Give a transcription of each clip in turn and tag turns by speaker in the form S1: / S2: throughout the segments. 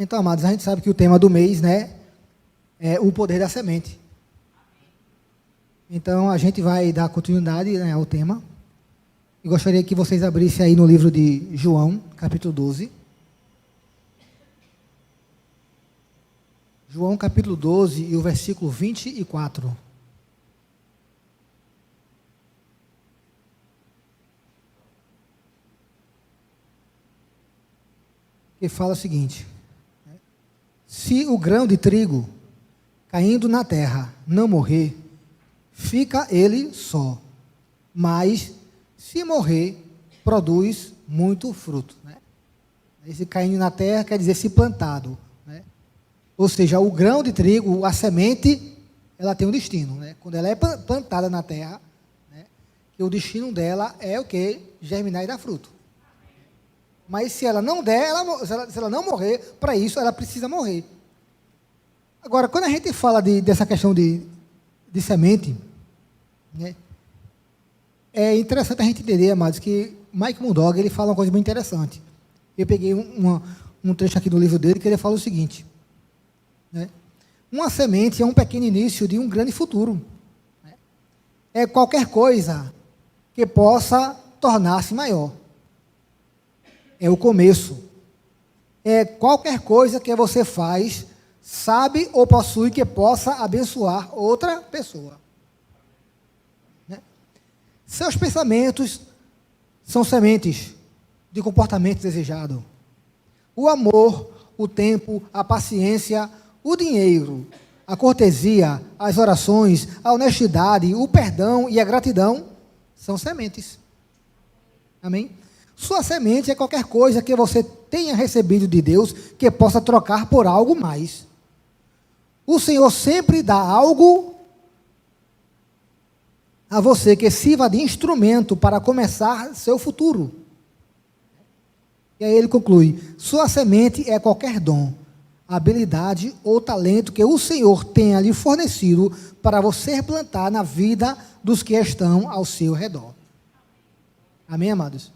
S1: Então, amados, a gente sabe que o tema do mês, né, é o poder da semente. Então, a gente vai dar continuidade, né, ao tema. E gostaria que vocês abrissem aí no livro de João, capítulo 12. João, capítulo 12, e o versículo 24. Que fala o seguinte: se o grão de trigo caindo na terra não morrer, fica ele só, mas se morrer, produz muito fruto. Né? Esse caindo na terra quer dizer se plantado. Né? Ou seja, o grão de trigo, a semente, ela tem um destino. Né? Quando ela é plantada na terra, né, que o destino dela é o quê? Germinar e dar fruto. Mas se ela não der, se ela não morrer, para isso ela precisa morrer. Agora, quando a gente fala dessa questão de semente, né, é interessante a gente entender, amados, que Mike Murdock, ele fala uma coisa bem interessante. Eu peguei um trecho aqui do livro dele, que ele fala o seguinte, né, uma semente é um pequeno início de um grande futuro. Né, é qualquer coisa que possa tornar-se maior. É o começo. É qualquer coisa que você faz, sabe ou possui que possa abençoar outra pessoa. Né? Seus pensamentos são sementes de comportamento desejado. O amor, o tempo, a paciência, o dinheiro, a cortesia, as orações, a honestidade, o perdão e a gratidão são sementes. Amém? Sua semente é qualquer coisa que você tenha recebido de Deus que possa trocar por algo mais. O Senhor sempre dá algo a você que sirva de instrumento para começar seu futuro. E aí ele conclui: sua semente é qualquer dom, habilidade ou talento que o Senhor tenha lhe fornecido para você plantar na vida dos que estão ao seu redor. Amém, amados?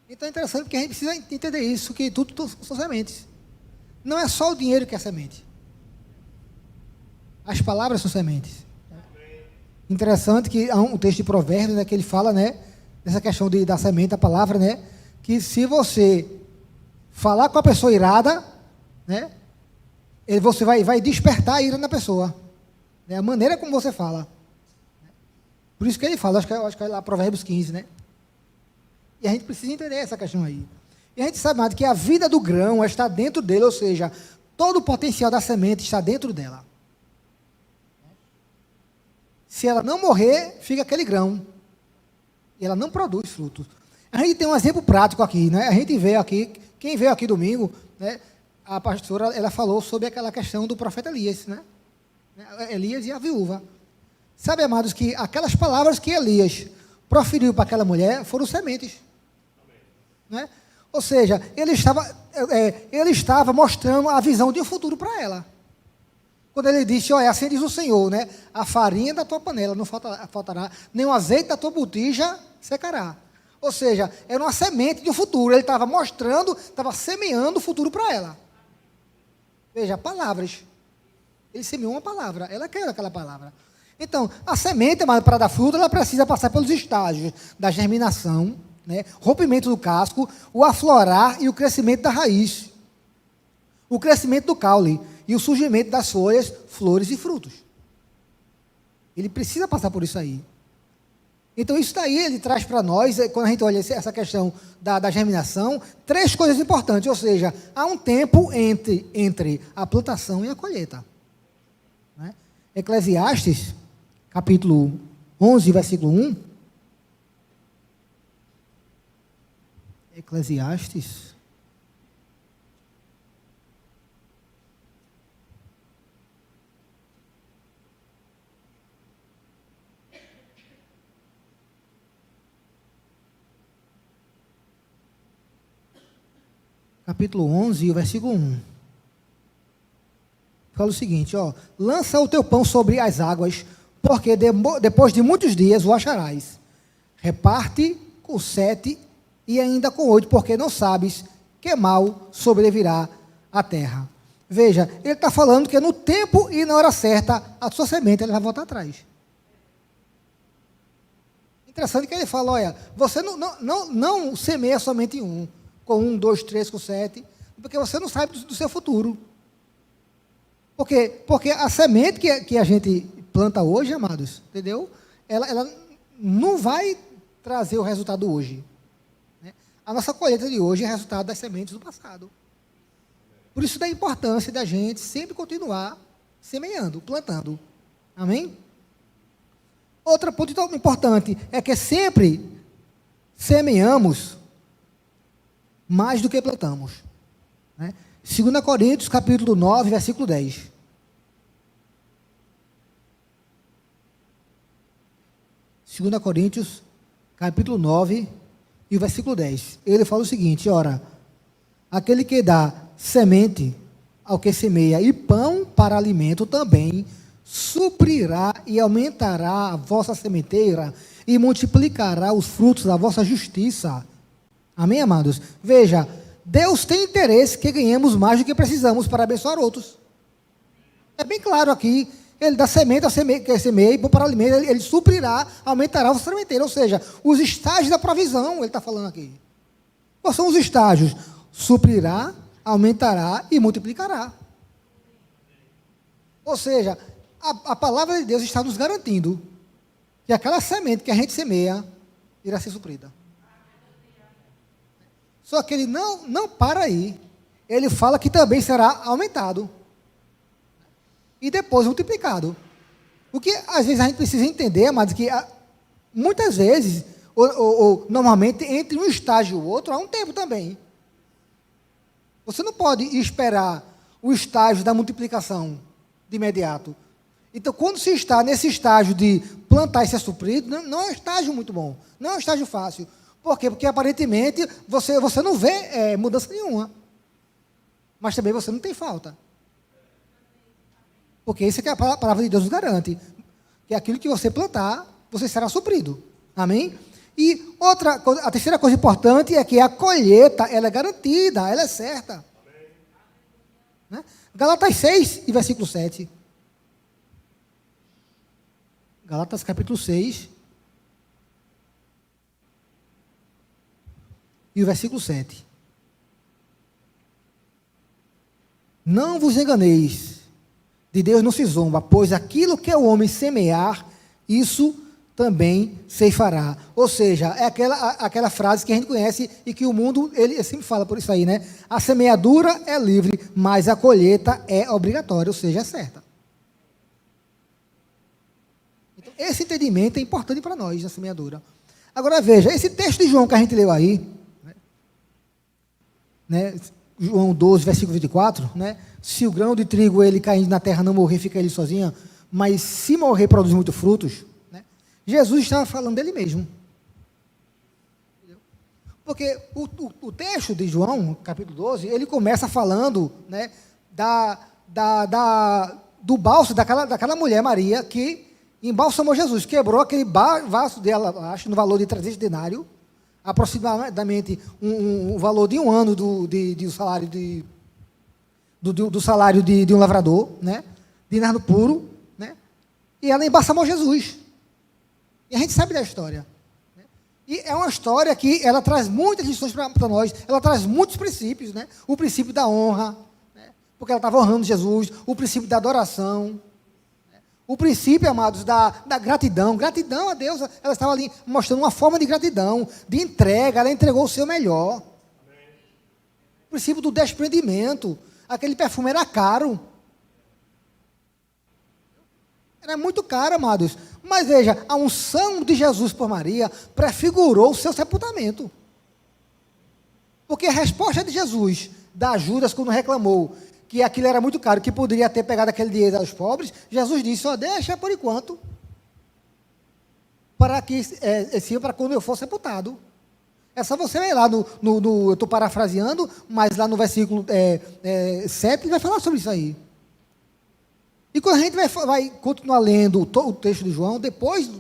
S1: Então é interessante porque a gente precisa entender isso, que tudo são sementes. Não é só o dinheiro que é semente. As palavras são sementes. Interessante que há um texto de Provérbios, né, que ele fala, né, dessa questão da semente, a palavra, né, que se você falar com a pessoa irada, né, você vai despertar a ira na pessoa. Né, a maneira como você fala. Por isso que ele fala, acho que é lá Provérbios 15, né? E a gente precisa entender essa questão aí. E a gente sabe, mais que a vida do grão está dentro dele, ou seja, todo o potencial da semente está dentro dela. Se ela não morrer, fica aquele grão. E ela não produz frutos. A gente tem um exemplo prático aqui, né? A gente vê aqui, quem veio aqui domingo, né? A pastora, ela falou sobre aquela questão do profeta Elias, né? Elias e a viúva. Sabe, amados, que aquelas palavras que Elias proferiu para aquela mulher foram sementes. Né? Ou seja, ele estava mostrando a visão de um futuro para ela. Quando ele disse: olha, assim diz o Senhor, né? A farinha da tua panela não faltará, nem o azeite da tua botija secará. Ou seja, era uma semente de um futuro. Ele estava mostrando, estava semeando o futuro para ela. Veja, palavras. Ele semeou uma palavra, ela quer aquela palavra. Então, a semente, para dar fruto, ela precisa passar pelos estágios da germinação, né, rompimento do casco, o aflorar e o crescimento da raiz, o crescimento do caule e o surgimento das folhas, flores e frutos. Ele precisa passar por isso aí. Então, isso daí ele traz para nós, quando a gente olha essa questão da germinação, 3 coisas importantes, ou seja, há um tempo entre a plantação e a colheita. Né? Eclesiastes, capítulo 11, versículo 1. Eclesiastes. Capítulo 11, versículo 1. Fala o seguinte, ó: lança o teu pão sobre as águas, porque depois de muitos dias o acharás. Reparte com 7 e ainda com 8, porque não sabes que mal sobrevirá a terra. Veja, ele está falando que no tempo e na hora certa, a sua semente ela vai voltar atrás. Interessante que ele fala, olha, você não semeia somente um, com 1, 2, 3, com 7, porque você não sabe do seu futuro. Porque a semente que a gente planta hoje, amados, entendeu? Ela não vai trazer o resultado hoje. Né? A nossa colheita de hoje é resultado das sementes do passado. Por isso da importância da gente sempre continuar semeando, plantando. Amém? Outro ponto importante é que sempre semeamos mais do que plantamos. Né? 2 Coríntios, capítulo 9, versículo 10. 2 Coríntios, capítulo 9, e o versículo 10. Ele fala o seguinte, ora, aquele que dá semente ao que semeia e pão para alimento também suprirá e aumentará a vossa sementeira e multiplicará os frutos da vossa justiça. Amém, amados? Veja, Deus tem interesse que ganhemos mais do que precisamos para abençoar outros. É bem claro aqui, ele dá semente ao que semeia e pão para alimento, ele suprirá, aumentará a vossa sementeira, ou seja, os estágios da provisão, ele está falando aqui. Quais são os estágios? Suprirá, aumentará e multiplicará. Ou seja, a palavra de Deus está nos garantindo que aquela semente que a gente semeia irá ser suprida. Só que ele não para aí. Ele fala que também será aumentado. E depois multiplicado. O que às vezes a gente precisa entender, mas que muitas vezes, ou normalmente, entre um estágio e o outro, há um tempo também. Você não pode esperar o estágio da multiplicação de imediato. Então, quando se está nesse estágio de plantar e ser suprido, não é um estágio muito bom. Não é um estágio fácil. Por quê? Porque, aparentemente, você não vê mudança nenhuma. Mas também você não tem falta. Porque isso é que a palavra de Deus nos garante. Que aquilo que você plantar, você será suprido. Amém? E a terceira coisa importante é que a colheita, ela é garantida, ela é certa. Né? Gálatas 6 e versículo 7. Gálatas capítulo 6 e o versículo 7. Não vos enganeis, de Deus não se zomba, pois aquilo que o homem semear, isso também ceifará. Ou seja, é aquela frase que a gente conhece e que o mundo, ele sempre fala por isso aí, né? A semeadura é livre, mas a colheita é obrigatória, ou seja, é certa. Então, esse entendimento é importante para nós, na semeadura. Agora veja, esse texto de João que a gente leu aí, né? João 12, versículo 24, né? Se o grão de trigo, ele caindo na terra, não morrer, fica ele sozinho, mas se morrer, produz muitos frutos. Jesus estava falando dele mesmo. Porque o texto de João, capítulo 12, ele começa falando, né, do bálsamo daquela mulher, Maria, que embalsamou Jesus, quebrou aquele vaso dela, acho, no valor de 300 denários, aproximadamente um valor de um ano do salário de um lavrador, né, dinheiro puro, né, e ela embalsamou Jesus. E a gente sabe da história. Né? E é uma história que ela traz muitas lições para nós, ela traz muitos princípios, né? O princípio da honra, né? Porque ela estava honrando Jesus, o princípio da adoração, né? O princípio, amados, da gratidão. Gratidão a Deus, ela estava ali mostrando uma forma de gratidão, de entrega, ela entregou o seu melhor. Amém. O princípio do desprendimento, aquele perfume era caro. Era muito caro, amados. Mas veja, a unção de Jesus por Maria prefigurou o seu sepultamento. Porque a resposta de Jesus, da Judas, quando reclamou que aquilo era muito caro, que poderia ter pegado aquele dinheiro aos pobres, Jesus disse, só deixa por enquanto, para quando eu for sepultado. É só você ver lá eu estou parafraseando, mas lá no versículo 7, ele vai falar sobre isso aí. E quando a gente vai continuar lendo o texto de João, depois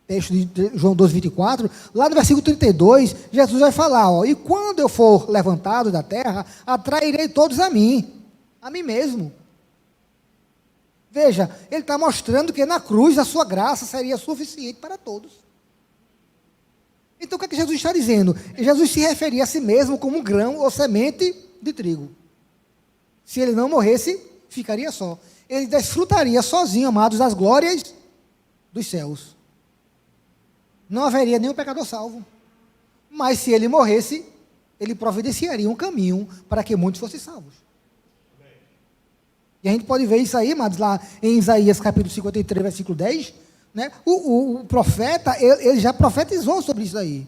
S1: texto de João 12, 24, lá no versículo 32, Jesus vai falar, ó, e quando eu for levantado da terra, atrairei todos a mim mesmo. Veja, ele está mostrando que na cruz a sua graça seria suficiente para todos. Então o que é que Jesus está dizendo? Jesus se referia a si mesmo como um grão ou semente de trigo. Se ele não morresse, ficaria só. Ele desfrutaria sozinho, amados, das glórias dos céus. Não haveria nenhum pecador salvo. Mas se ele morresse, ele providenciaria um caminho para que muitos fossem salvos. E a gente pode ver isso aí, amados, lá em Isaías capítulo 53, versículo 10, né? O profeta, ele já profetizou sobre isso aí.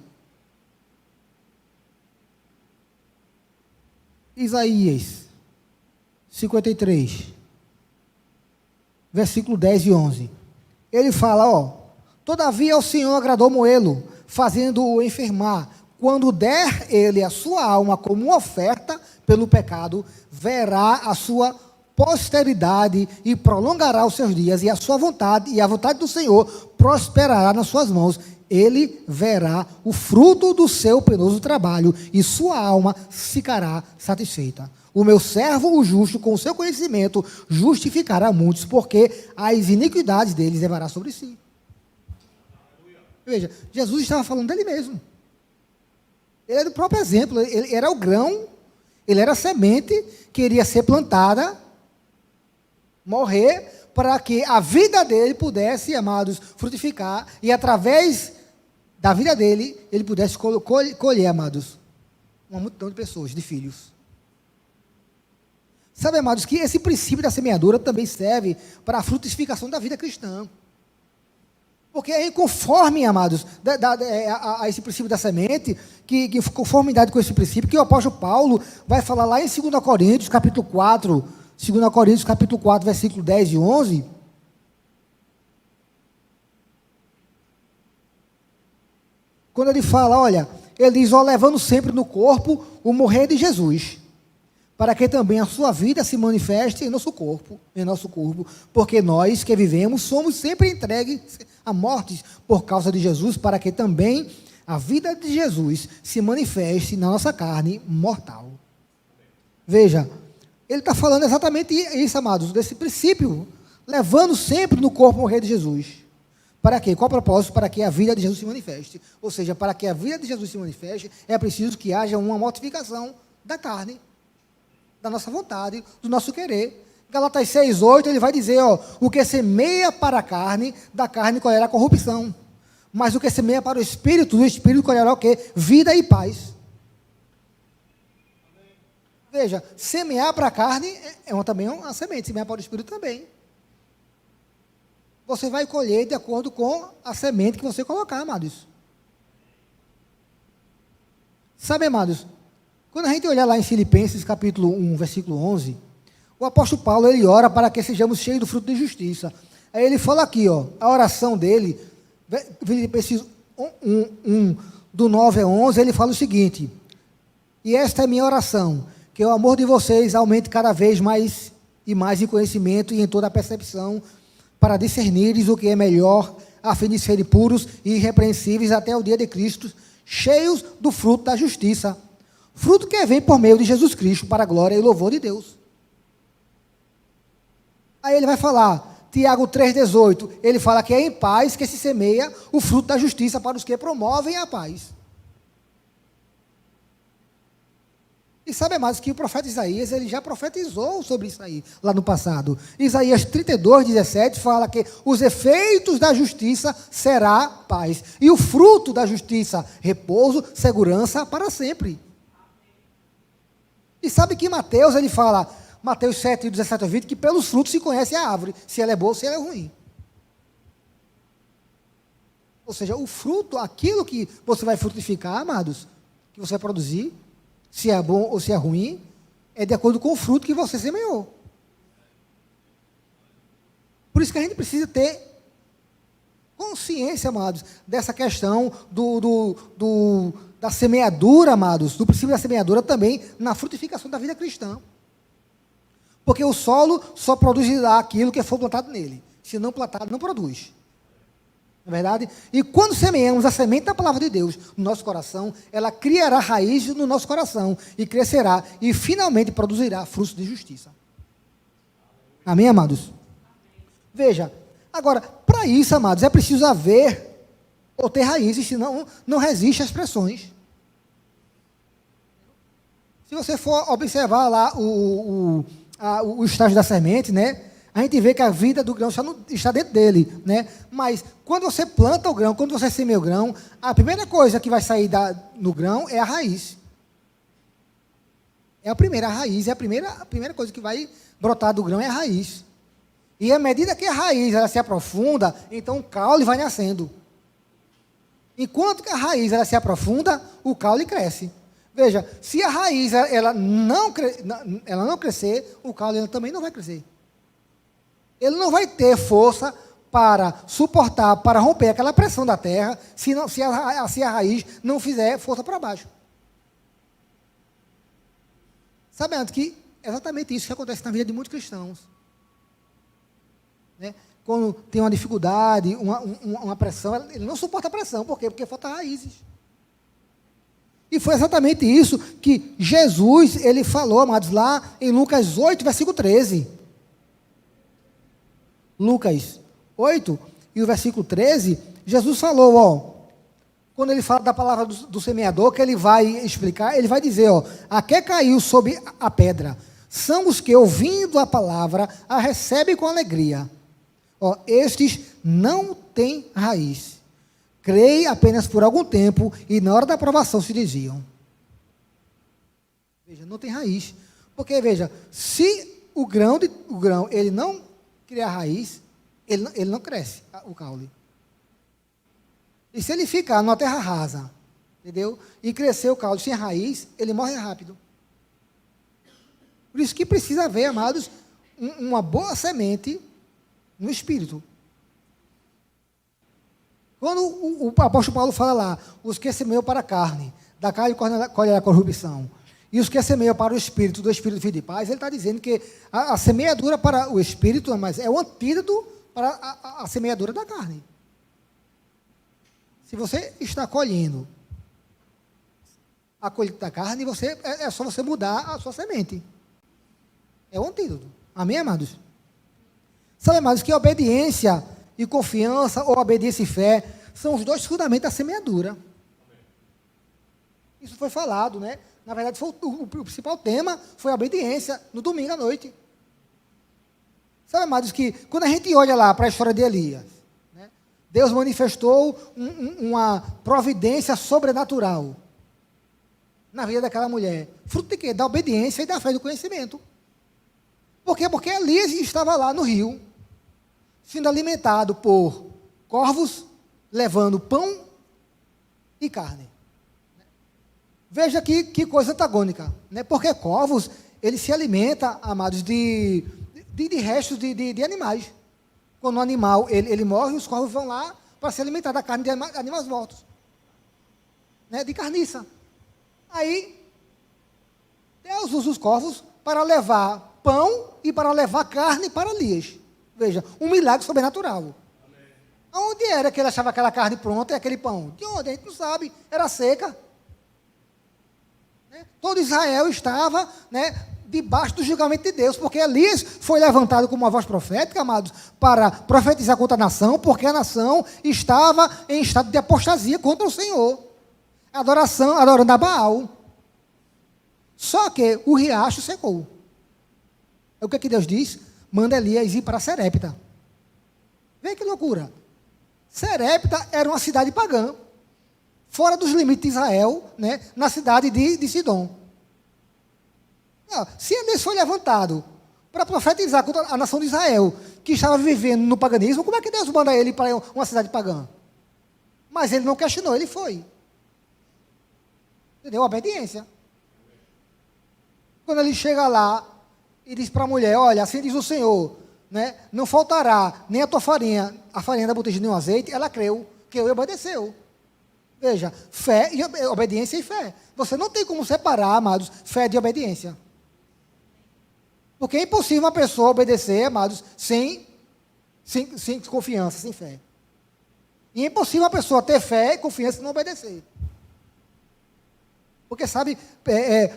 S1: Isaías 53, versículo 10 e 11. Ele fala, ó, todavia o Senhor agradou Moelo, fazendo-o enfermar. Quando der ele a sua alma como oferta pelo pecado, verá a sua posteridade e prolongará os seus dias, e a sua vontade, e a vontade do Senhor prosperará nas suas mãos. Ele verá o fruto do seu penoso trabalho, e sua alma ficará satisfeita. O meu servo, o justo, com o seu conhecimento, justificará muitos, porque as iniquidades deles levará sobre si. Veja, Jesus estava falando dele mesmo. Ele era o próprio exemplo, ele era o grão, ele era a semente que iria ser plantada, morrer, para que a vida dele pudesse, amados, frutificar, e através da vida dele, ele pudesse colher, amados, uma multidão de pessoas, de filhos. Sabe, amados, que esse princípio da semeadura também serve para a frutificação da vida cristã. Porque é conforme, amados, a esse princípio da semente, que conformidade com esse princípio, que o apóstolo Paulo vai falar lá em 2 Coríntios, capítulo 4, 2 Coríntios, capítulo 4, versículo 10 e 11. Quando ele fala, olha, ele diz, ó, levando sempre no corpo o morrer de Jesus, para que também a sua vida se manifeste em nosso corpo, porque nós que vivemos somos sempre entregues a mortes por causa de Jesus, para que também a vida de Jesus se manifeste na nossa carne mortal. Veja, ele está falando exatamente isso, amados, desse princípio, levando sempre no corpo o morrer de Jesus. Para quê? Qual o propósito? Para que a vida de Jesus se manifeste. Ou seja, para que a vida de Jesus se manifeste, é preciso que haja uma mortificação da carne, da nossa vontade, do nosso querer. Galatas 6:8, ele vai dizer, ó, o que semeia para a carne, da carne colherá corrupção. Mas o que semeia para o Espírito, do Espírito colherá o quê? Vida e paz. Veja, semear para a carne também uma semente, semear para o Espírito também. Você vai colher de acordo com a semente que você colocar, amados. Sabe, amados, quando a gente olhar lá em Filipenses, capítulo 1, versículo 11, o apóstolo Paulo, ele ora para que sejamos cheios do fruto de justiça. Aí ele fala aqui, ó, a oração dele, Filipenses 1, do 9 a 11, ele fala o seguinte, e esta é a minha oração, que o amor de vocês aumente cada vez mais e mais em conhecimento e em toda a percepção, para discernires o que é melhor, a fim de serem puros e irrepreensíveis até o dia de Cristo, cheios do fruto da justiça, fruto que vem por meio de Jesus Cristo, para a glória e louvor de Deus. Aí ele vai falar, Tiago 3,18, ele fala que é em paz que se semeia o fruto da justiça para os que promovem a paz. E sabe mais que o profeta Isaías, ele já profetizou sobre isso aí, lá no passado. Isaías 32:17 fala que os efeitos da justiça será paz. E o fruto da justiça, repouso, segurança para sempre. E sabe que Mateus, ele fala, Mateus 7:17-20, que pelos frutos se conhece a árvore, se ela é boa ou se ela é ruim. Ou seja, o fruto, aquilo que você vai frutificar, amados, que você vai produzir, se é bom ou se é ruim, é de acordo com o fruto que você semeou. Por isso que a gente precisa ter consciência, amados, dessa questão da semeadura, amados, do princípio da semeadura também na frutificação da vida cristã. Porque o solo só produzirá aquilo que for plantado nele. Se não plantado, não produz. Não é verdade? E quando semeamos a semente da palavra de Deus no nosso coração, ela criará raiz no nosso coração e crescerá e finalmente produzirá frutos de justiça. Amém, amados? Veja, agora, para isso, amados, é preciso haver ou ter raízes, senão não resiste às pressões. Se você for observar lá o estágio da semente, né? A gente vê que a vida do grão está dentro dele, né? Mas quando você planta o grão, quando você semeia o grão, a primeira coisa que vai sair no grão é a raiz. É a raiz, é a primeira coisa que vai brotar do grão é a raiz. E à medida que a raiz ela se aprofunda, então o caule vai nascendo. Enquanto que a raiz ela se aprofunda, o caule cresce. Veja, se a raiz ela não crescer, o caule ela também não vai crescer. Ele não vai ter força para suportar, para romper aquela pressão da terra, se a raiz não fizer força para baixo. Sabendo que é exatamente isso que acontece na vida de muitos cristãos. Né? Quando tem uma dificuldade, uma pressão, ele não suporta a pressão. Por quê? Porque falta raízes. E foi exatamente isso que Jesus, ele falou, amados, lá em Lucas 8, versículo 13. Lucas 8, e o versículo 13, Jesus falou, ó, quando ele fala da palavra do semeador, que ele vai explicar, ele vai dizer, ó, a que caiu sobre a pedra, são os que, ouvindo a palavra, a recebem com alegria. Ó, estes não têm raiz. Creem apenas por algum tempo, e na hora da aprovação se desviam. Veja, não tem raiz. Porque, veja, se o grão ele não criar raiz, ele não cresce, o caule. E se ele ficar numa terra rasa, entendeu? E crescer o caule sem raiz, ele morre rápido. Por isso que precisa haver, amados, uma boa semente no espírito. Quando o apóstolo Paulo fala lá, os que semeiam para a carne, da carne colherá a corrupção, e os que semeiam para o espírito, do espírito filho de paz, ele está dizendo que a semeadura para o espírito, mas é o antídoto para a semeadura da carne. Se você está colhendo a colheita da carne, é só você mudar a sua semente. É o antídoto. Amém, amados? Sabe, amados, que obediência e confiança, ou obediência e fé, são os dois fundamentos da semeadura. Isso foi falado, né? Na verdade, o principal tema foi a obediência, no domingo à noite. Sabe, amados, que quando a gente olha lá para a história de Elias, né, Deus manifestou uma providência sobrenatural na vida daquela mulher. Fruto de quê? Da obediência e da fé e do conhecimento. Por quê? Porque Elias estava lá no rio, sendo alimentado por corvos, levando pão e carne. Veja que coisa antagônica, né? Porque corvos, ele se alimenta, amados, de restos de animais. Quando o animal ele morre, os corvos vão lá para se alimentar da carne de animais mortos, né? De carniça. Aí, Deus usa os corvos para levar pão e para levar carne para Elias. Veja, um milagre sobrenatural. Amém. Onde era que ele achava aquela carne pronta e aquele pão? De onde? A gente não sabe. Era seca. Né? Todo Israel estava, né, debaixo do julgamento de Deus, porque Elias foi levantado como uma voz profética, amados, para profetizar contra a nação, porque a nação estava em estado de apostasia contra o Senhor. Adorando a Baal. Só que o riacho secou. O que Deus diz? Manda Elias ir para Serepta. Vê que loucura. Serepta era uma cidade pagã, fora dos limites de Israel, né, na cidade de Sidom. Se Elias foi levantado para profetizar contra a nação de Israel, que estava vivendo no paganismo, como é que Deus manda ele para uma cidade pagã? Mas ele não questionou, ele foi. Entendeu? Obediência. Quando ele chega lá e diz para a mulher, olha, assim diz o Senhor, né, não faltará nem a tua farinha, a farinha da botija nem o azeite, ela creu e obedeceu. Veja, fé e obediência e fé. Você não tem como separar, amados, fé de obediência. Porque é impossível uma pessoa obedecer, amados, sem confiança, sem fé. E é impossível uma pessoa ter fé e confiança e não obedecer. Porque, sabe,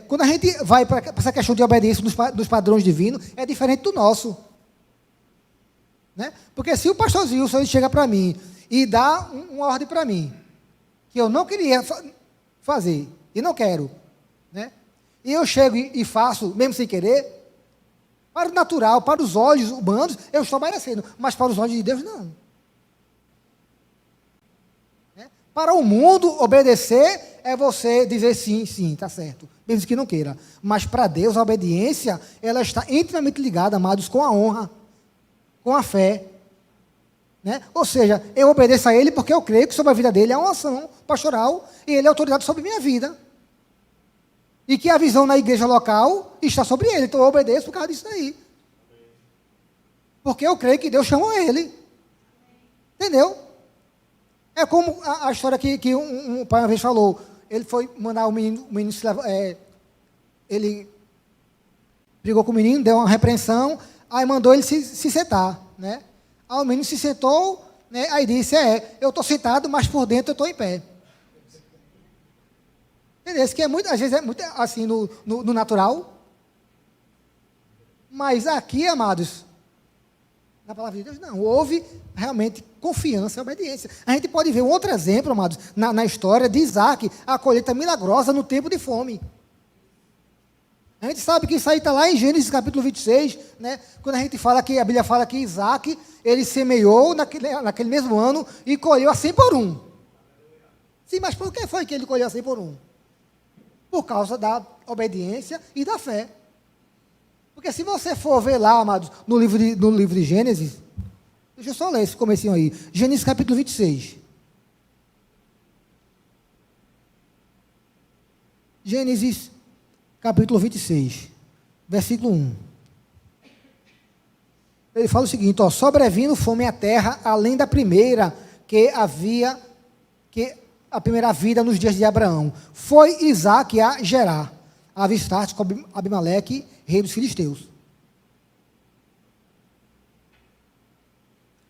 S1: quando a gente vai para essa questão de obediência dos padrões divinos, é diferente do nosso. Né? Porque se o pastor Zilson ele chega para mim e dá uma ordem para mim, que eu não queria fazer, e não quero, né? E eu chego e faço, mesmo sem querer, para o natural, para os olhos humanos, eu estou merecendo, mas para os olhos de Deus, não. Né? Para o mundo, obedecer é você dizer sim, sim, está certo, mesmo que não queira. Mas para Deus, a obediência, ela está intimamente ligada, amados, com a honra, com a fé. Né? Ou seja, eu obedeço a Ele porque eu creio que sobre a vida dele é uma ação pastoral e Ele é autoridade sobre a minha vida. E que a visão na igreja local está sobre Ele. Então eu obedeço por causa disso daí. Porque eu creio que Deus chamou Ele. Entendeu? É como a história que um pai uma vez falou. Ele foi mandar o menino se levar, ele brigou com o menino, deu uma repreensão, aí mandou ele se sentar, né? Aí o menino se sentou, né? Aí disse, eu estou sentado, mas por dentro eu estou em pé. Entendeu? Isso que às vezes é muito assim no natural. Mas aqui, amados, na palavra de Deus, não. Houve realmente confiança e obediência. A gente pode ver um outro exemplo, amados, na história de Isaac, a colheita milagrosa no tempo de fome. A gente sabe que isso aí está lá em Gênesis capítulo 26, né? Quando a gente fala que, a Bíblia fala que Isaac, ele semeou naquele mesmo ano e colheu a 100 por 1. Sim, mas por que foi que ele colheu a 100 por 1? Por causa da obediência e da fé. Porque se você for ver lá, amados, no livro de Gênesis, deixa eu só ler esse comecinho aí. Gênesis capítulo 26. Gênesis capítulo 26, versículo 1. Ele fala o seguinte, sobrevindo fome à terra, além da primeira a primeira vida nos dias de Abraão. Foi Isaque a Gerar, a avistar-se com Abimeleque, rei dos filisteus.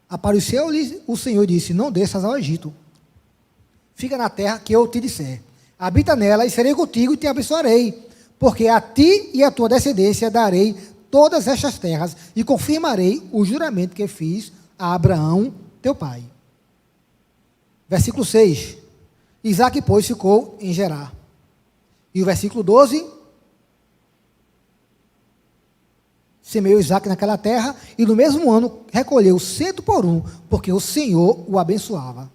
S1: Apareceu-lhe o Senhor e disse, não desças ao Egito. Fica na terra que eu te disser. Habita nela e serei contigo e te abençoarei. Porque a ti e a tua descendência darei todas estas terras e confirmarei o juramento que fiz a Abraão, teu pai. Versículo 6. Isaque, pois, ficou em Gerar. E o versículo 12. Semeou Isaque naquela terra e no mesmo ano recolheu 100 por 1, porque o Senhor o abençoava.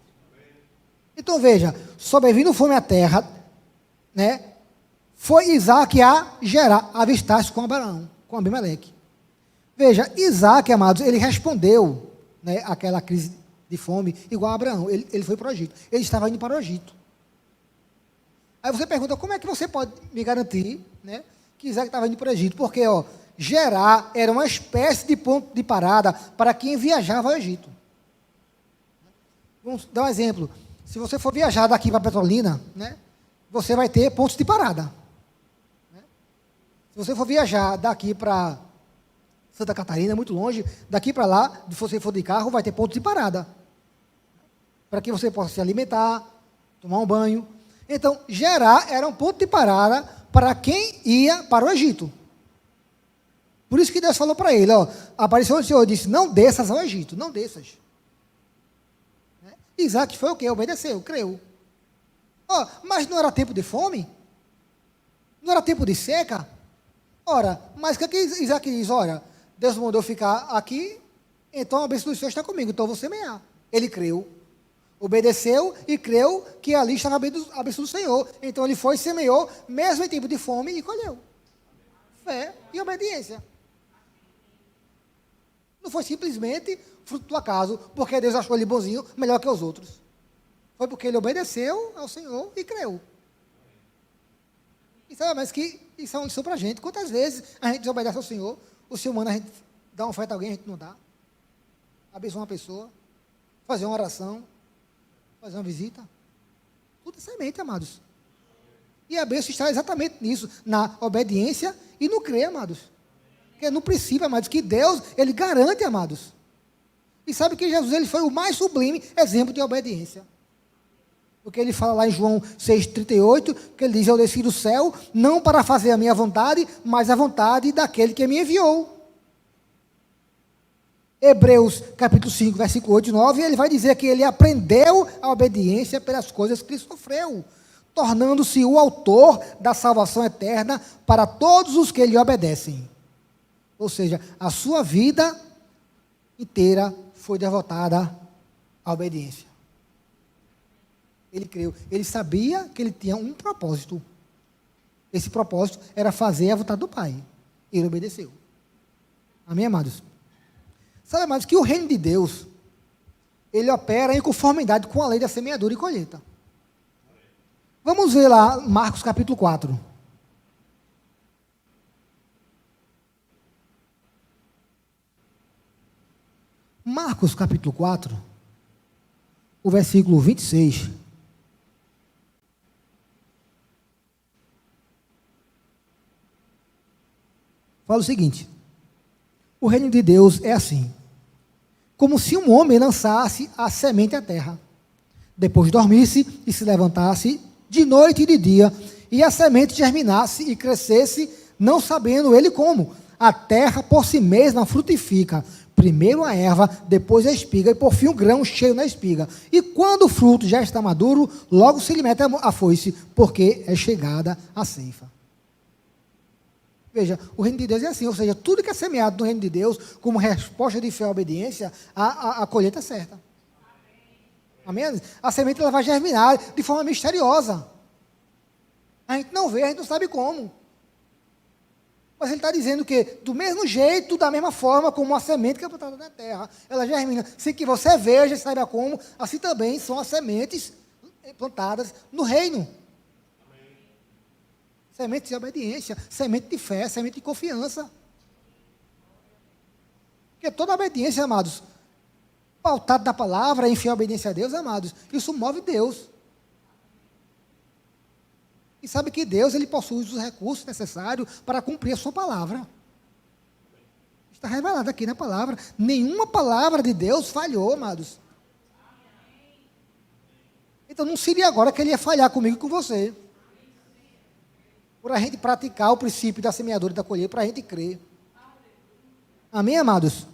S1: Então veja, sobrevindo fome à terra, né? Foi Isaque a Gerar, avistar-se com Abraão, com Abimeleque. Veja, Isaque, amados, ele respondeu, né, àquela crise de fome, igual a Abraão. Ele foi para o Egito. Ele estava indo para o Egito. Aí você pergunta, como é que você pode me garantir, né, que Isaque estava indo para o Egito? Porque, Gerar era uma espécie de ponto de parada para quem viajava ao Egito. Vamos dar um exemplo. Se você for viajar daqui para Petrolina, né, você vai ter pontos de parada. Se você for viajar daqui para Santa Catarina, é muito longe, daqui para lá, se você for de carro, vai ter pontos de parada. Para que você possa se alimentar, tomar um banho. Então, Gerar era um ponto de parada para quem ia para o Egito. Por isso que Deus falou para ele, apareceu o Senhor e disse, não desças ao Egito, não desças. Isaac foi o quê? Obedeceu, creu. Mas não era tempo de fome? Não era tempo de seca? Ora, mas o que Isaac diz? Olha, Deus mandou ficar aqui, então a bênção do Senhor está comigo, então eu vou semear. Ele creu, obedeceu e creu que ali estava a bênção do Senhor. Então ele foi e semeou, mesmo em tempo de fome, e colheu. Fé e obediência. Não foi simplesmente fruto do acaso, porque Deus achou ele bonzinho, melhor que os outros. Foi porque ele obedeceu ao Senhor e creu. E sabe, mas que isso é uma lição para a gente. Quantas vezes a gente desobedece ao Senhor, o Senhor manda a gente dar uma oferta a alguém, a gente não dá. Abençoar uma pessoa, fazer uma oração, fazer uma visita. Tudo é semente, amados. E a bênção está exatamente nisso, na obediência e no crer, amados. Porque no princípio, amados, que Deus, Ele garante, amados. E sabe que Jesus ele foi o mais sublime exemplo de obediência. Porque ele fala lá em João 6,38, que ele diz: eu desci do céu, não para fazer a minha vontade, mas a vontade daquele que me enviou. Hebreus capítulo 5, versículo 8 e 9, ele vai dizer que ele aprendeu a obediência pelas coisas que ele sofreu, tornando-se o autor da salvação eterna para todos os que lhe obedecem. Ou seja, a sua vida inteira foi devotada à obediência. Ele creu, ele sabia que ele tinha um propósito. Esse propósito era fazer a vontade do Pai. Ele obedeceu. Amém, amados? Sabe, amados, que o reino de Deus, ele opera em conformidade com a lei da semeadura e colheita. Vamos ver lá Marcos capítulo 4. Marcos capítulo 4, o versículo 26. Fala o seguinte: o reino de Deus é assim, como se um homem lançasse a semente à terra, depois dormisse e se levantasse de noite e de dia, e a semente germinasse e crescesse, não sabendo ele como. A terra por si mesma frutifica, primeiro a erva, depois a espiga, e por fim o grão cheio na espiga. E quando o fruto já está maduro, logo se lhe mete a foice, porque é chegada a ceifa. Veja, o reino de Deus é assim, ou seja, tudo que é semeado no reino de Deus, como resposta de fé e obediência, a colheita é certa. Amém? A semente ela vai germinar de forma misteriosa. A gente não vê, a gente não sabe como. Mas ele está dizendo que, do mesmo jeito, da mesma forma como a semente que é plantada na terra, ela germina, sem que você veja e saiba como, assim também são as sementes plantadas no reino. Semente de obediência, semente de fé, semente de confiança. Porque toda obediência, amados, pautada da palavra, em fé e obediência a Deus, amados, isso move Deus. E sabe que Deus, ele possui os recursos necessários para cumprir a sua palavra. Está revelado aqui na palavra. Nenhuma palavra de Deus falhou, amados. Então não seria agora que ele ia falhar comigo e com você. Por a gente praticar o princípio da semeadura e da colheita, para a gente crer. Amém, amados?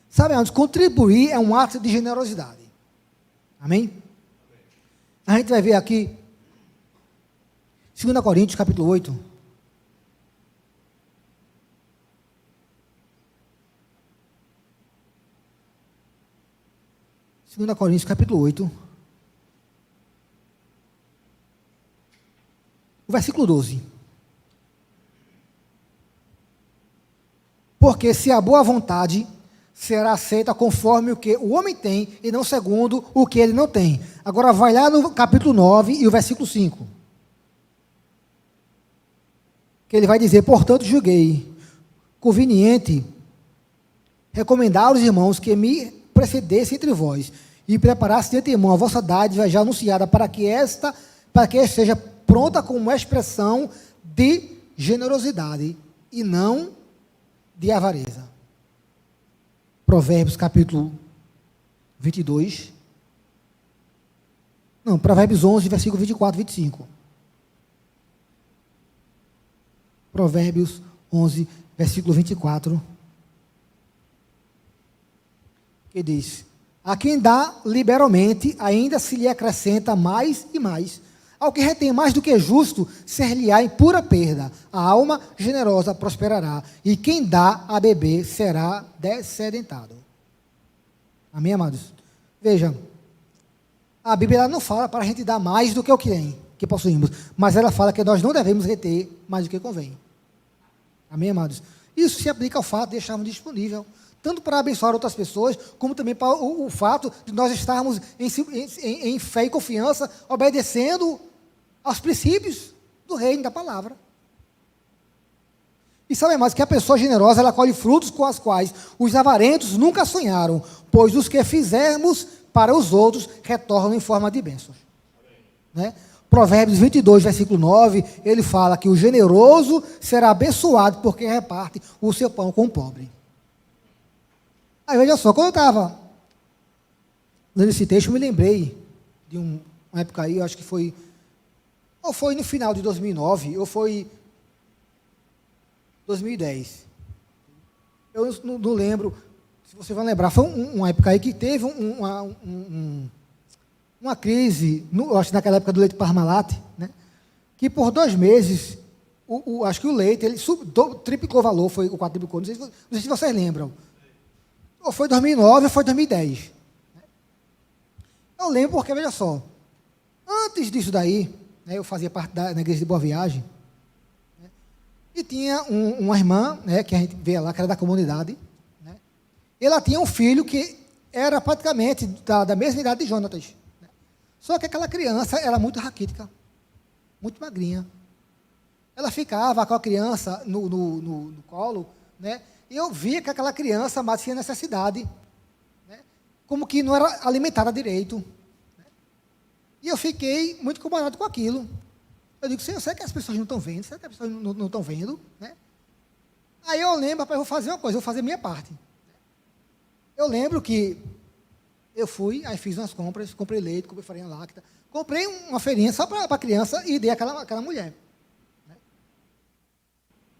S1: Sabe, amados, contribuir é um ato de generosidade. Amém? A gente vai ver aqui, 2 Coríntios, capítulo 8. Segunda Coríntios, capítulo 8. O versículo 12. Porque se a boa vontade será aceita conforme o que o homem tem e não segundo o que ele não tem. Agora vai lá no capítulo 9 e o versículo 5. Que ele vai dizer: portanto julguei conveniente recomendar aos irmãos que me precedessem entre vós e preparasse de antemão a vossa dádiva já anunciada para que esta seja pronta como expressão de generosidade e não de avareza. Provérbios capítulo 22. Não, Provérbios 11, versículo 24 e 25. Provérbios 11, versículo 24. Que diz: a quem dá liberalmente, ainda se lhe acrescenta mais e mais. Ao que retém mais do que justo, ser-lhe-á em pura perda. A alma generosa prosperará, e quem dá a beber será descedentado. Amém, amados? Veja, a Bíblia ela não fala para a gente dar mais do que o que tem, que possuímos, mas ela fala que nós não devemos reter mais do que convém. Amém, amados? Isso se aplica ao fato de deixarmos disponível, tanto para abençoar outras pessoas, como também para o fato de nós estarmos em fé e confiança, obedecendo aos princípios do reino da palavra. E sabe mais que a pessoa generosa, ela colhe frutos com os quais os avarentos nunca sonharam, pois os que fizermos para os outros retornam em forma de bênçãos. Né? Provérbios 22, versículo 9, ele fala que o generoso será abençoado porque reparte o seu pão com o pobre. Aí veja só, quando eu estava lendo esse texto, eu me lembrei de uma época aí, eu acho que foi, ou foi no final de 2009, ou foi 2010. Eu não lembro, se você vai lembrar, foi uma época aí que teve uma crise, eu acho que naquela época do leite Parmalat, né, que por 2 meses, acho que o leite, ele triplicou o valor, foi o quadruplicou, não sei se vocês lembram. Ou foi 2009 ou foi 2010. Eu lembro porque, veja só, antes disso daí, né, eu fazia parte da igreja de Boa Viagem, né, e tinha uma irmã, né, que a gente vê lá, que era da comunidade, né, e ela tinha um filho que era praticamente da mesma idade de Jonatas. Né, só que aquela criança era muito raquítica, muito magrinha. Ela ficava com a criança no colo, né, e eu via que aquela criança mais tinha necessidade, né, como que não era alimentada direito. Né, e eu fiquei muito incomodado com aquilo. Eu digo, Senhor, será que as pessoas não estão vendo? Será que as pessoas não estão vendo? Né? Aí eu lembro, rapaz, eu vou fazer uma coisa, eu vou fazer a minha parte. Eu lembro que eu fui, aí fiz umas compras, comprei leite, comprei farinha láctea, comprei uma feirinha só para a criança e dei àquela mulher. Né?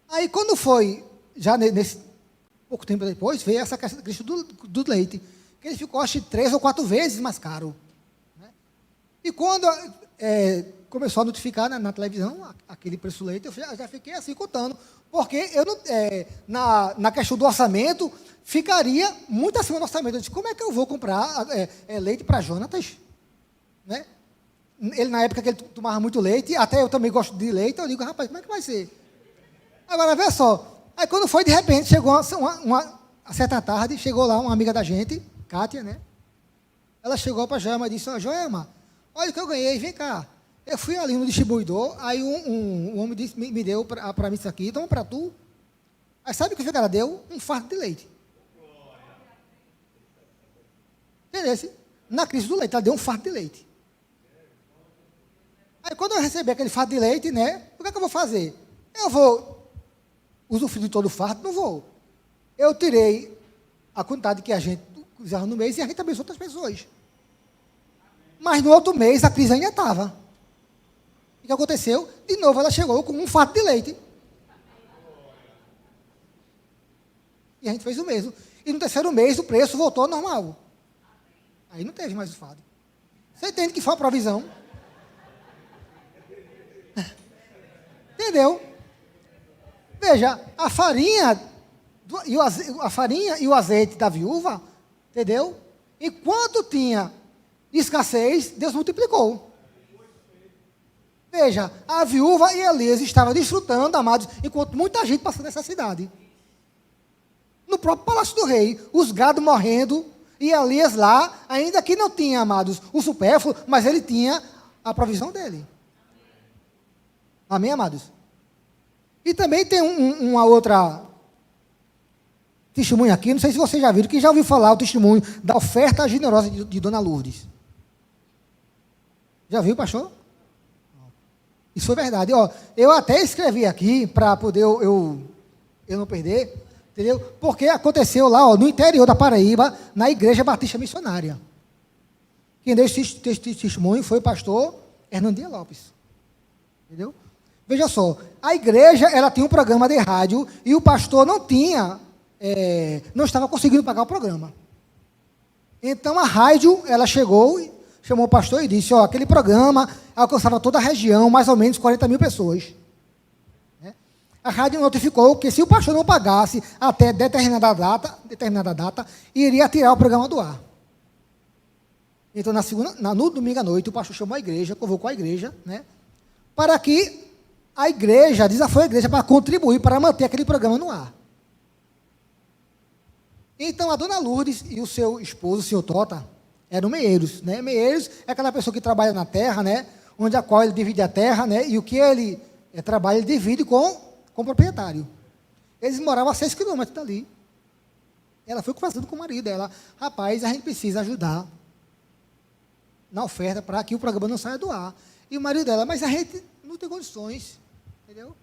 S1: Aí quando foi, já nesse pouco tempo depois, veio essa questão do leite, que ele ficou, acho que 3 ou 4 vezes mais caro. Né? E quando começou a notificar na televisão aquele preço do leite, eu já fiquei assim contando, porque eu não, na questão do orçamento, ficaria muito acima do orçamento. Eu disse, como é que eu vou comprar leite para Jonatas? Né? Ele, na época que ele tomava muito leite, até eu também gosto de leite, eu digo, rapaz, como é que vai ser? Agora, veja só, aí quando foi, de repente, chegou uma certa tarde, chegou lá uma amiga da gente, Kátia, né? Ela chegou para a Joelma e disse, ó, Joelma, olha o que eu ganhei, vem cá. Eu fui ali no distribuidor, aí um homem disse, me deu para mim isso aqui, toma para tu. Aí sabe o que ela deu? Um fardo de leite. Entendeu? Na crise do leite, ela deu um fardo de leite. Aí quando eu recebi aquele fardo de leite, né, o que é que eu vou fazer? Eu vou usufruir de todo o fardo? Não vou. Eu tirei a quantidade que a gente usava no mês e a gente abençoou outras pessoas. Mas no outro mês a crise ainda estava. O que aconteceu? De novo ela chegou com um fardo de leite. E a gente fez o mesmo. E no 3º mês o preço voltou ao normal. Aí não teve mais o fardo. Você entende que foi a provisão? Entendeu? Veja, a farinha e o azeite da viúva, entendeu? Enquanto tinha escassez, Deus multiplicou. Veja, a viúva e Elias estavam desfrutando, amados, enquanto muita gente passou nessa cidade. No próprio palácio do rei, os gados morrendo, e Elias lá, ainda que não tinha, amados, o supérfluo, mas ele tinha a provisão dele. Amém, amados? E também tem uma outra testemunho aqui, não sei se vocês já viram, que já ouviu falar o testemunho da oferta generosa de Dona Lourdes. Já viu, pastor? Isso foi verdade. Ó, eu até escrevi aqui, para poder eu não perder, entendeu? Porque aconteceu lá, ó, no interior da Paraíba, na Igreja Batista Missionária. Quem deu esse testemunho foi o pastor Hernandinha Lopes. Entendeu? Veja só, a igreja, ela tinha um programa de rádio e o pastor não estava conseguindo pagar o programa. Então a rádio, ela chegou, chamou o pastor e disse, ó, aquele programa alcançava toda a região, mais ou menos 40 mil pessoas. Né? A rádio notificou que se o pastor não pagasse até determinada data, iria tirar o programa do ar. Então, no domingo à noite, o pastor chamou a igreja, convocou a igreja, né, para que a igreja, desafiou a igreja para contribuir, para manter aquele programa no ar. Então, a dona Lourdes e o seu esposo, o senhor Tota, eram meeiros, né? Meeiros é aquela pessoa que trabalha na terra, né? Onde a qual ele divide a terra, né? E o que ele trabalha, ele divide com o proprietário. Eles moravam a 6 quilômetros dali. Ela foi conversando com o marido dela. Rapaz, a gente precisa ajudar na oferta para que o programa não saia do ar. E o marido dela, mas a gente não tem condições. Entendeu?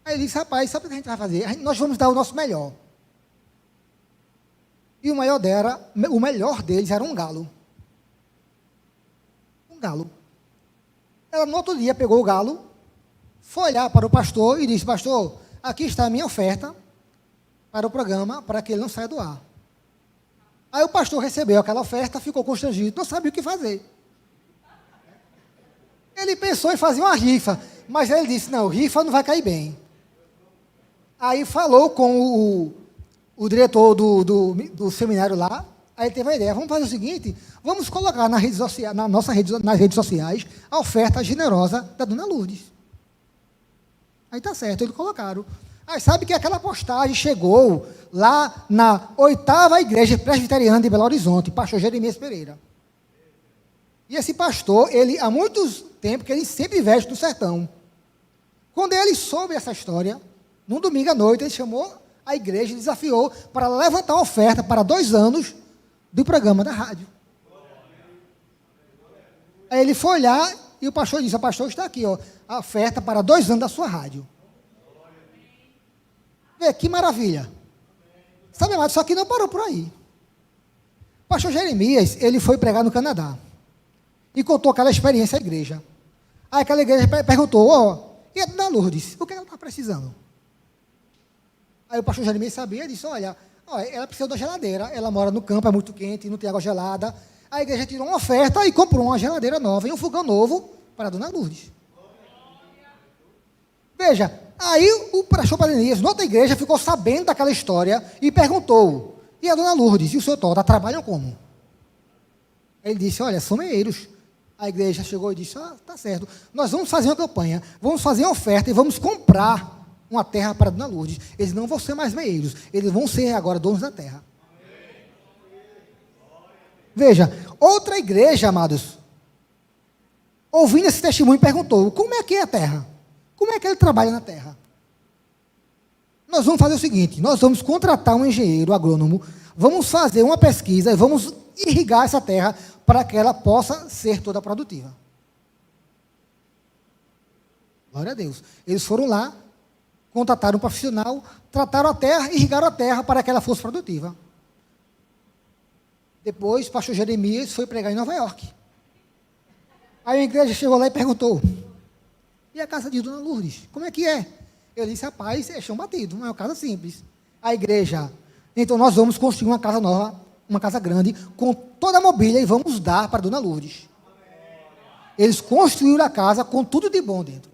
S1: Aí ele disse, rapaz, sabe o que a gente vai fazer? Nós vamos dar o nosso melhor. E o melhor deles era um galo. Um galo. Ela, no outro dia, pegou o galo, foi olhar para o pastor e disse: pastor, aqui está a minha oferta para o programa, para que ele não saia do ar. Aí o pastor recebeu aquela oferta, ficou constrangido, não sabia o que fazer. Ele pensou em fazer uma rifa, mas ele disse: não, rifa não vai cair bem. Aí falou com o diretor do seminário lá, aí ele teve a ideia: vamos fazer o seguinte, vamos colocar nas redes sociais a oferta generosa da Dona Lourdes. Aí tá certo, eles colocaram. Aí sabe que aquela postagem chegou lá na 8ª Igreja Presbiteriana de Belo Horizonte, pastor Jeremias Pereira. E esse pastor, ele há muitos tempos, que ele sempre veste no sertão. Quando ele soube essa história, num domingo à noite, ele chamou a igreja e desafiou para levantar uma oferta para 2 anos do programa da rádio. Aí ele foi olhar e o pastor disse: o pastor está aqui, ó, a oferta para 2 anos da sua rádio. Vê, que maravilha. Sabe, amado, só que não parou por aí. O pastor Jeremias, ele foi pregar no Canadá e contou aquela experiência à igreja. Aí aquela igreja perguntou: ó, e a Dona Lourdes, o que ela está precisando? Aí o pastor Jeremias sabia e disse: olha, ela precisa de uma geladeira, ela mora no campo, é muito quente, não tem água gelada. A igreja tirou uma oferta e comprou uma geladeira nova e um fogão novo para a Dona Lourdes. Veja, aí o pastor Jeremias, noutra igreja, ficou sabendo daquela história e perguntou: e a Dona Lourdes e o seu Tota trabalham como? Ele disse: olha, são meeiros. A igreja chegou e disse: tá certo, nós vamos fazer uma campanha, vamos fazer uma oferta e vamos comprar uma terra para a Dona Lourdes. Eles não vão ser mais meeiros, eles vão ser agora donos da terra. Veja, outra igreja, amados, ouvindo esse testemunho, perguntou: como é que é a terra? Como é que ele trabalha na terra? Nós vamos fazer o seguinte: nós vamos contratar um engenheiro agrônomo, vamos fazer uma pesquisa e vamos irrigar essa terra para que ela possa ser toda produtiva. Glória a Deus. Eles foram lá, contrataram um profissional, trataram a terra, irrigaram a terra para que ela fosse produtiva. Depois, o pastor Jeremias foi pregar em Nova York. Aí a igreja chegou lá e perguntou: e a casa de Dona Lourdes, como é que é? Ele disse: rapaz, é chão batido, não é uma casa simples. A igreja: então nós vamos construir uma casa nova, uma casa grande, com toda a mobília e vamos dar para Dona Lourdes. Eles construíram a casa com tudo de bom dentro.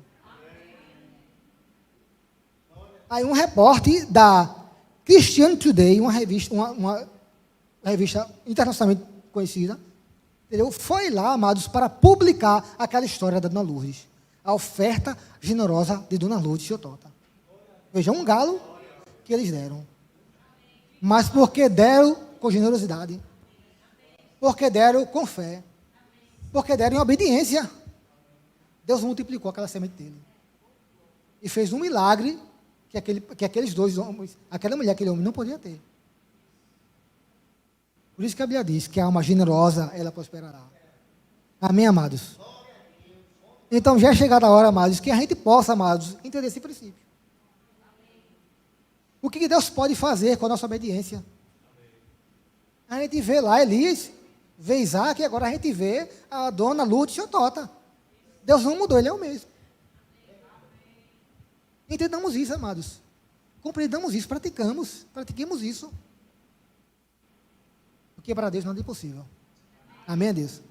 S1: Aí um repórter da Christian Today, uma revista internacionalmente conhecida, entendeu? Foi lá, amados, para publicar aquela história da Dona Lourdes. A oferta generosa de Dona Lourdes e seu Tota. Veja, um galo que eles deram. Mas porque deram com generosidade. Porque deram com fé. Porque deram em obediência. Deus multiplicou aquela semente dele. E fez um milagre que aqueles 2 homens, aquela mulher, aquele homem não podia ter. Por isso que a Bíblia diz que a alma generosa, ela prosperará. Amém, amados? Então já é chegada a hora, amados, que a gente possa, amados, entender esse princípio. O que Deus pode fazer com a nossa obediência? A gente vê lá Elias, vê Isaac, e agora a gente vê a Dona Lourdes e o Tota. Deus não mudou, Ele é o mesmo. Entendamos isso, amados. Compreendamos isso, pratiquemos isso. Porque para Deus não é impossível. Amém, Deus?